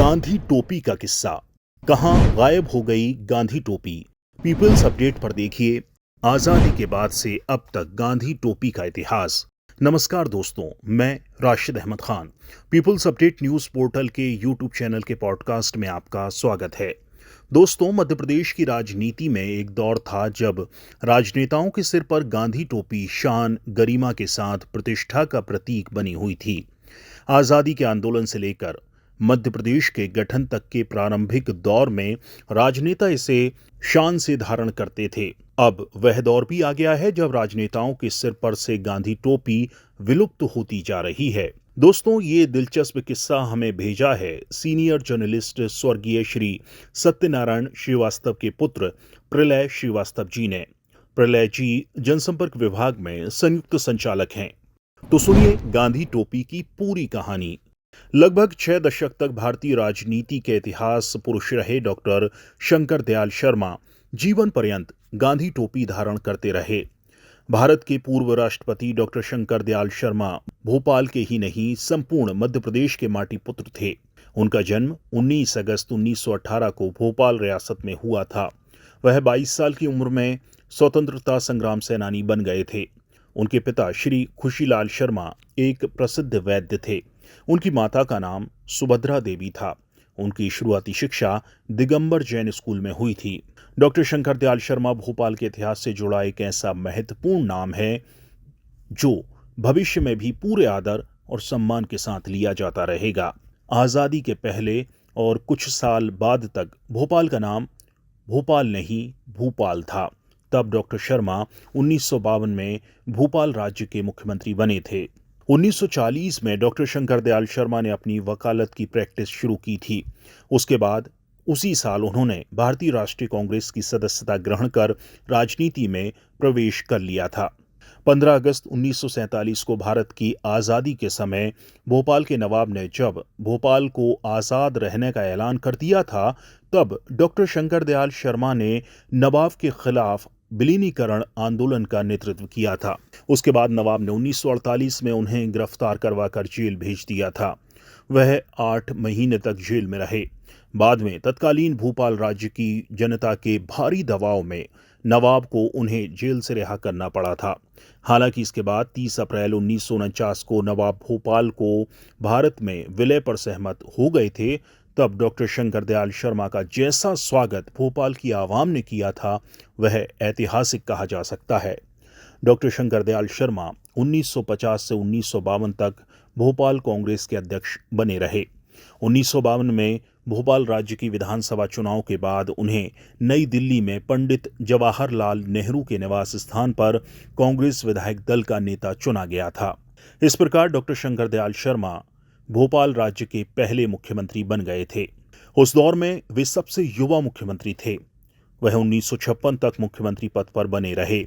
गांधी टोपी का किस्सा। कहां गायब हो गई गांधी टोपी? पीपल्स अपडेट पर देखिए आजादी के बाद से अब तक गांधी टोपी का इतिहास। नमस्कार दोस्तों, मैं Rashid Ahmad Khan. People's update news portal के यूट्यूब चैनल के पॉडकास्ट में आपका स्वागत है। दोस्तों, मध्य प्रदेश की राजनीति में एक दौर था जब राजनेताओं के सिर पर गांधी टोपी शान गरिमा के साथ प्रतिष्ठा का प्रतीक बनी हुई थी। आजादी के आंदोलन से लेकर मध्य प्रदेश के गठन तक के प्रारंभिक दौर में राजनेता इसे शान से धारण करते थे। अब वह दौर भी आ गया है जब राजनेताओं के सिर पर से गांधी टोपी विलुप्त होती जा रही है। दोस्तों, ये दिलचस्प किस्सा हमें भेजा है सीनियर जर्नलिस्ट स्वर्गीय श्री सत्यनारायण श्रीवास्तव के पुत्र प्रलय श्रीवास्तव जी ने। प्रलय जी जनसंपर्क विभाग में संयुक्त संचालक हैं। तो सुनिए गांधी टोपी की पूरी कहानी। लगभग 6 दशक तक भारतीय राजनीति के इतिहास पुरुष रहे डॉक्टर शंकर दयाल शर्मा जीवन पर्यंत गांधी टोपी धारण करते रहे। भारत के पूर्व राष्ट्रपति डॉक्टर शंकर दयाल शर्मा भोपाल के ही नहीं, संपूर्ण मध्य प्रदेश के माटी पुत्र थे। उनका जन्म 19 अगस्त 1918 को भोपाल रियासत में हुआ था। वह 22 साल की उम्र में स्वतंत्रता संग्राम सेनानी बन गए थे। उनके पिता श्री खुशीलाल शर्मा एक प्रसिद्ध वैद्य थे। उनकी माता का नाम सुभद्रा देवी था। उनकी शुरुआती शिक्षा दिगंबर जैन स्कूल में हुई थी। डॉक्टर शंकर दयाल शर्मा भोपाल के इतिहास से जुड़ा एक ऐसा महत्वपूर्ण नाम है जो भविष्य में भी पूरे आदर और सम्मान के साथ लिया जाता रहेगा। आजादी के पहले और कुछ साल बाद तक भोपाल का नाम भोपाल नहीं भूपाल था। तब डॉक्टर शर्मा 1952 में भोपाल राज्य के मुख्यमंत्री बने थे। 1940 में डॉक्टर शंकर दयाल शर्मा ने अपनी वकालत की प्रैक्टिस शुरू की थी। उसके बाद उसी साल उन्होंने भारतीय राष्ट्रीय कांग्रेस की सदस्यता ग्रहण कर राजनीति में प्रवेश कर लिया था। 15 अगस्त 1947 को भारत की आज़ादी के समय भोपाल के नवाब ने जब भोपाल को आज़ाद रहने का ऐलान कर दिया था, तब डॉक्टर शंकर दयाल शर्मा ने नवाब के खिलाफ विलीनीकरण आंदोलन का नेतृत्व किया था। उसके बाद नवाब ने 1948 में उन्हें गिरफ्तार करवाकर जेल भेज दिया था। वह 8 महीने तक जेल में रहे। बाद में तत्कालीन भोपाल राज्य की जनता के भारी दबाव में नवाब को उन्हें जेल से रिहा करना पड़ा था। हालांकि इसके बाद 30 अप्रैल 1949 को नवाब भोपाल को भारत में विलय पर सहमत हो गए थे। तब डॉक्टर शंकर दयाल शर्मा का जैसा स्वागत भोपाल की आवाम ने किया था, वह ऐतिहासिक कहा जा सकता है। डॉक्टर शंकर दयाल शर्मा 1950 से 1952 तक भोपाल कांग्रेस के अध्यक्ष बने रहे। 1952 में भोपाल राज्य की विधानसभा चुनाव के बाद उन्हें नई दिल्ली में पंडित जवाहरलाल नेहरू के निवास स्थान पर कांग्रेस विधायक दल का नेता चुना गया था। इस प्रकार डॉक्टर शंकर दयाल शर्मा भोपाल राज्य के पहले मुख्यमंत्री बन गए थे। उस दौर में वे सबसे युवा मुख्यमंत्री थे। वह 1956 तक मुख्यमंत्री पद पर बने रहे।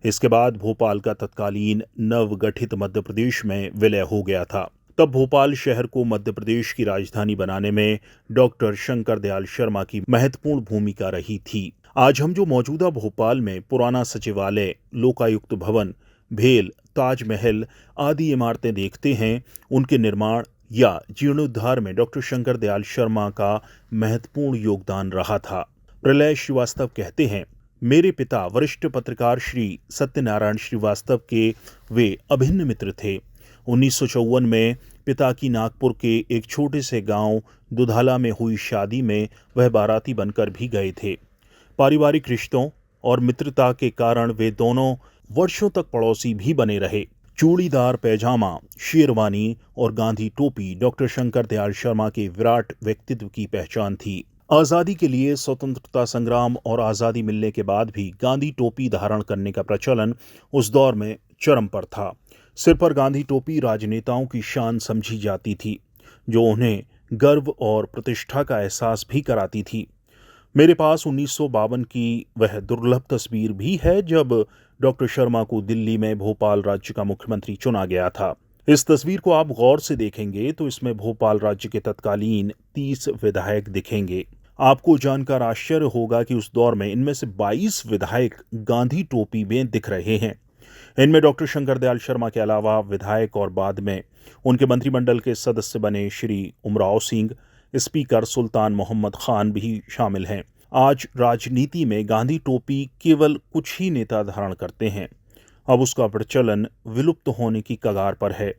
इसके बाद भोपाल का तत्कालीन नवगठित मध्य प्रदेश में विलय हो गया था। तब भोपाल शहर को मध्य प्रदेश की राजधानी बनाने में डॉक्टर शंकर दयाल शर्मा की महत्वपूर्ण भूमिका रही थी। आज हम जो मौजूदा भोपाल में पुराना सचिवालय, लोकायुक्त भवन, भेल, ताजमहल आदि इमारतें देखते हैं, उनके निर्माण या जीर्णोद्धार में डॉक्टर शंकर दयाल शर्मा का महत्वपूर्ण योगदान रहा था। प्रलय श्रीवास्तव कहते हैं, मेरे पिता वरिष्ठ पत्रकार श्री सत्यनारायण श्रीवास्तव के वे अभिन्न मित्र थे। 1954 में पिता की नागपुर के एक छोटे से गांव दुधाला में हुई शादी में वह बाराती बनकर भी गए थे। पारिवारिक रिश्तों और मित्रता के कारण वे दोनों वर्षों तक पड़ोसी भी बने रहे। चूड़ीदार पैजामा, शेरवानी और गांधी टोपी डॉक्टर शंकर दयाल शर्मा के विराट व्यक्तित्व की पहचान थी। आज़ादी के लिए स्वतंत्रता संग्राम और आज़ादी मिलने के बाद भी गांधी टोपी धारण करने का प्रचलन उस दौर में चरम पर था। सिर पर गांधी टोपी राजनेताओं की शान समझी जाती थी, जो उन्हें गर्व और प्रतिष्ठा का एहसास भी कराती थी। मेरे पास 1952 की वह दुर्लभ तस्वीर भी है जब डॉक्टर शर्मा को दिल्ली में भोपाल राज्य का मुख्यमंत्री चुना गया था। इस तस्वीर को आप गौर से देखेंगे तो इसमें भोपाल राज्य के तत्कालीन 30 विधायक दिखेंगे। आपको जानकर आश्चर्य होगा कि उस दौर में इनमें से 22 विधायक गांधी टोपी में दिख रहे हैं। इनमें डॉक्टर शंकर दयाल शर्मा के अलावा विधायक और बाद में उनके मंत्रिमंडल के सदस्य बने श्री उमराव सिंह, स्पीकर सुल्तान मोहम्मद खान भी शामिल हैं। आज राजनीति में गांधी टोपी केवल कुछ ही नेता धारण करते हैं। अब उसका प्रचलन विलुप्त होने की कगार पर है।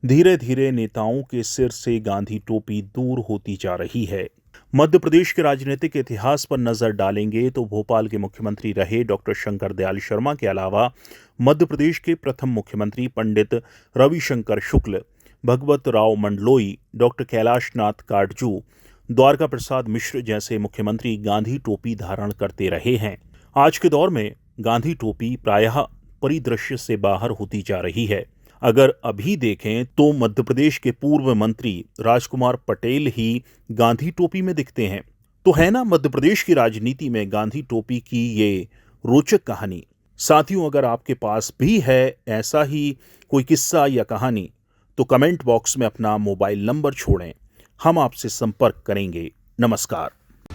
धीरे धीरे नेताओं के सिर से गांधी टोपी दूर होती जा रही है। मध्य प्रदेश के राजनीतिक इतिहास पर नजर डालेंगे तो भोपाल के मुख्यमंत्री रहे डॉक्टर शंकर दयाल शर्मा के अलावा मध्य प्रदेश के प्रथम मुख्यमंत्री पंडित रविशंकर शुक्ल, भगवत राव मंडलोई, डॉक्टर कैलाशनाथ काटजू, द्वारका प्रसाद मिश्र जैसे मुख्यमंत्री गांधी टोपी धारण करते रहे हैं। आज के दौर में गांधी टोपी प्रायः परिदृश्य से बाहर होती जा रही है। अगर अभी देखें तो मध्य प्रदेश के पूर्व मंत्री राजकुमार पटेल ही गांधी टोपी में दिखते हैं। तो है ना मध्य प्रदेश की राजनीति में गांधी टोपी की ये रोचक कहानी। साथियों, अगर आपके पास भी है ऐसा ही कोई किस्सा या कहानी तो कमेंट बॉक्स में अपना मोबाइल नंबर छोड़ें, हम आपसे संपर्क करेंगे। नमस्कार।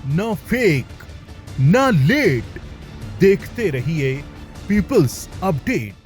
न फेक न लेट, देखते रहिए पीपल्स अपडेट।